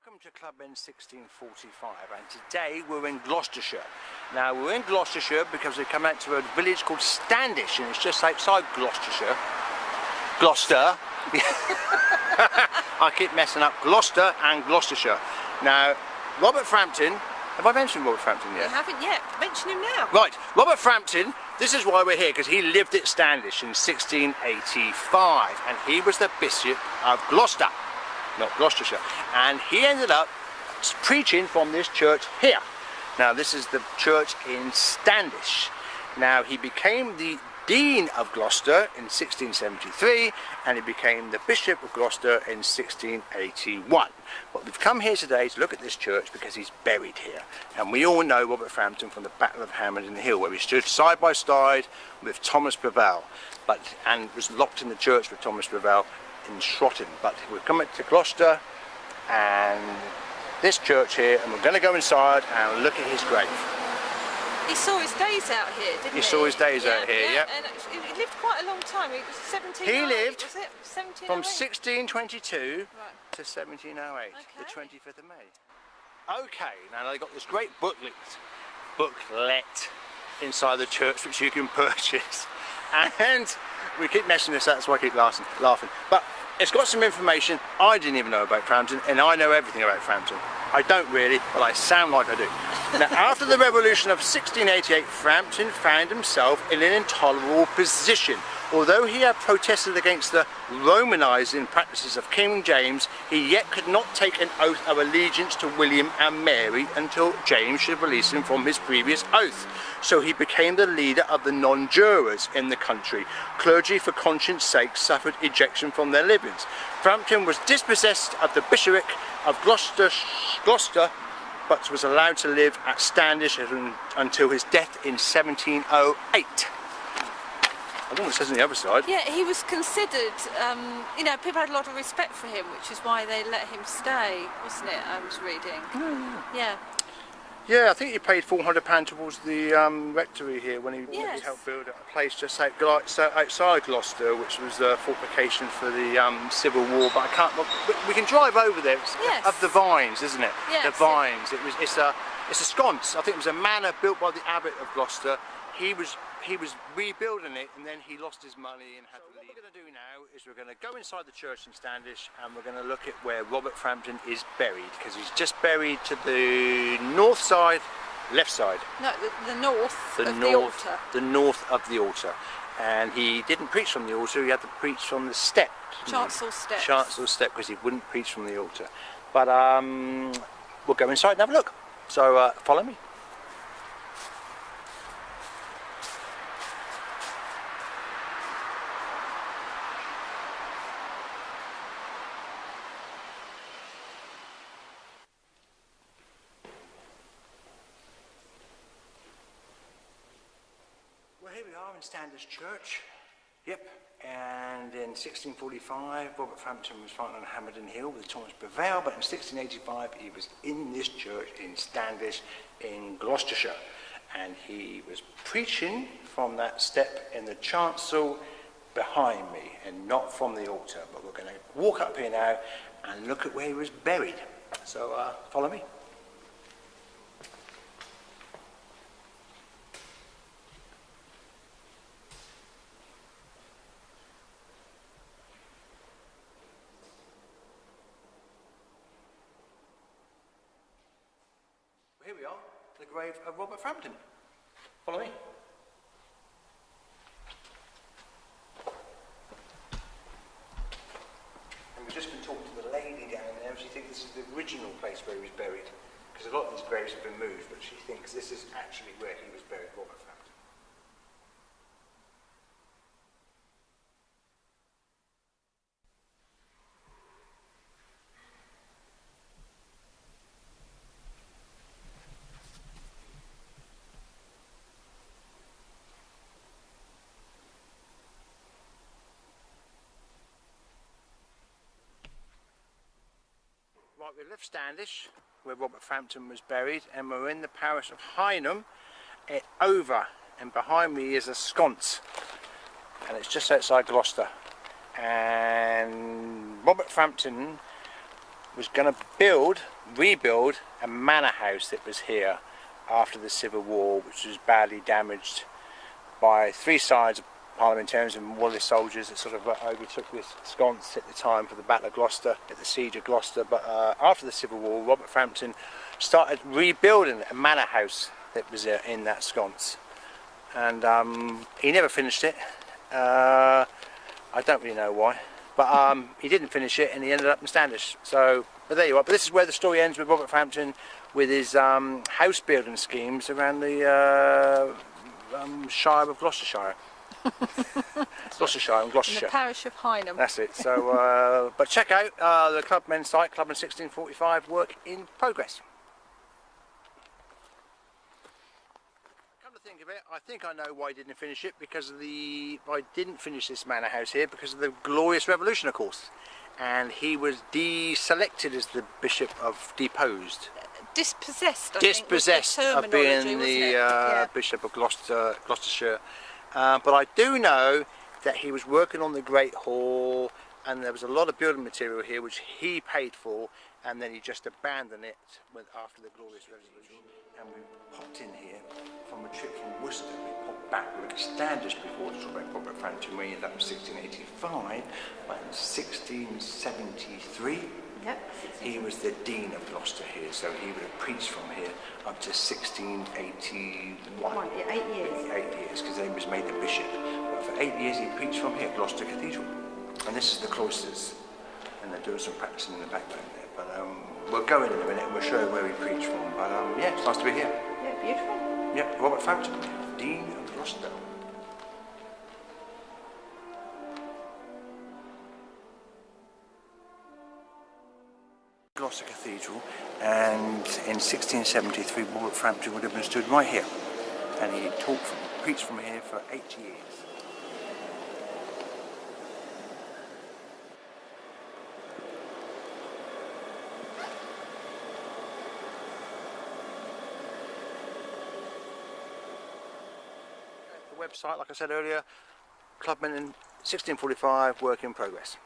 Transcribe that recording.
Welcome to Clubmen 1645, and today we're in Gloucestershire. Now we're in Gloucestershire because we come out to a village called Standish, and it's just outside Gloucestershire. Gloucester. I keep messing up Gloucester and Gloucestershire. Now, Robert Frampton, have I mentioned Robert Frampton yet? You haven't yet. Mention him now. Right, Robert Frampton, this is why we're here, because he lived at Standish in 1685, and he was the Bishop of Gloucester. Not Gloucestershire, and he ended up preaching from this church here. Now this is the church in Standish. Now he became the Dean of Gloucester in 1673, and he became the Bishop of Gloucester in 1681. But we've come here today to look at this church because he's buried here, and we all know Robert Frampton from the Battle of Hampden Hill, where he stood side by side with Thomas Prevail, and was locked in the church with Thomas Prevail in Shroton. But we've come to Gloucester and this church here, and we're going to go inside and look at his grave. He saw his days out here, didn't he? He saw his days out here, yeah. And he lived quite a long time. He was 1708, He lived was it? 1708? from 1622 right. to 1708, Okay. the 25th of May. Okay, now they got this great booklet inside the church which you can purchase. And we keep messing this up, that's why I keep laughing. But it's got some information I didn't even know about Frampton, and I know everything about Frampton. I don't really, but I sound like I do. Now, after the revolution of 1688, Frampton found himself in an intolerable position. Although he had protested against the Romanising practices of King James, he yet could not take an oath of allegiance to William and Mary until James should release him from his previous oath. So he became the leader of the non-jurors in the country. Clergy, for conscience sake, suffered ejection from their livings. Frampton was dispossessed of the bishopric of Gloucester, but was allowed to live at Standish until his death in 1708. I don't know what it says on the other side. Yeah, he was considered, you know, people had a lot of respect for him, which is why they let him stay, wasn't it? I was reading. Yeah. Yeah, I think he paid £400 towards the rectory here when he helped build a place just outside Gloucester, which was a fortification for the Civil War. But I can't. We can drive over there. It's of the Vines, isn't it? Yes. The Vines. It's a sconce. I think it was a manor built by the Abbot of Gloucester. He was rebuilding it, and then he lost his money and had to leave. What we're going to do now is we're going to go inside the church in Standish, and we're going to look at where Robert Frampton is buried, because he's just buried to the north side, left side. No, the north of the altar. The north of the altar. And he didn't preach from the altar, he had to preach from the step. Chancel step. Chancel step, because he wouldn't preach from the altar. But we'll go inside and have a look. So follow me. Here we are in Standish Church. Yep. And in 1645, Robert Frampton was fighting on Hampden Hill with Thomas Prevail, but in 1685 he was in this church in Standish in Gloucestershire, and he was preaching from that step in the chancel behind me, and not from the altar. But we're going to walk up here now and look at where he was buried. So follow me. Here we are, the grave of Robert Frampton. Follow me. And we've just been talking to the lady down there, and she thinks this is the original place where he was buried, because a lot of these graves have been moved, but she thinks this is actually where he was buried, Robert Frampton. Right, we left Standish, where Robert Frampton was buried, and we're in the parish of Hynham, over, and behind me is a sconce, and it's just outside Gloucester. And Robert Frampton was going to rebuild a manor house that was here after the Civil War, which was badly damaged by three sides of parliamentarians and Wallis soldiers that sort of overtook this sconce at the time for the Battle of Gloucester, at the siege of Gloucester. But after the Civil War, Robert Frampton started rebuilding a manor house that was in that sconce, and he never finished it. I don't really know why, but he didn't finish it, and he ended up in Standish. So, but there you are. But this is where the story ends with Robert Frampton with his house building schemes around the Shire of Gloucestershire. Gloucestershire and Gloucestershire. In the parish of Hynham. That's it. So, but check out the Clubmen site, Clubmen 1645, work in progress. Come to think of it, I think I know why he didn't finish it, because of I didn't finish this manor house here because of the Glorious Revolution, of course, and he was deselected as the Bishop of deposed. Dispossessed, I Dispossessed think, was the of being terminology, the wasn't it? Bishop of Gloucestershire. But I do know that he was working on the Great Hall, and there was a lot of building material here which he paid for, and then he just abandoned it after the Glorious Revolution. And we popped in here from a trip from Worcester. We popped back. We were at Standish before to talk about Robert Frampton. We ended up in 1685, but in 1673. Yep. He was the Dean of Gloucester here, so he would have preached from here up to 1681. 8 years. 8 years, because then he was made the bishop. But for 8 years he preached from here, Gloucester Cathedral. And this is the cloisters, and they're doing some practicing in the background there. But we'll go in a minute and we'll show you where he preached from. But yeah, it's nice to be here. Yeah, beautiful. Yep, Robert Frampton, Dean of Gloucester. Gloucester Cathedral, and in 1673 Robert Frampton would have been stood right here, and he preached from here for 8 years. The website, like I said earlier, Clubmen in 1645, work in progress.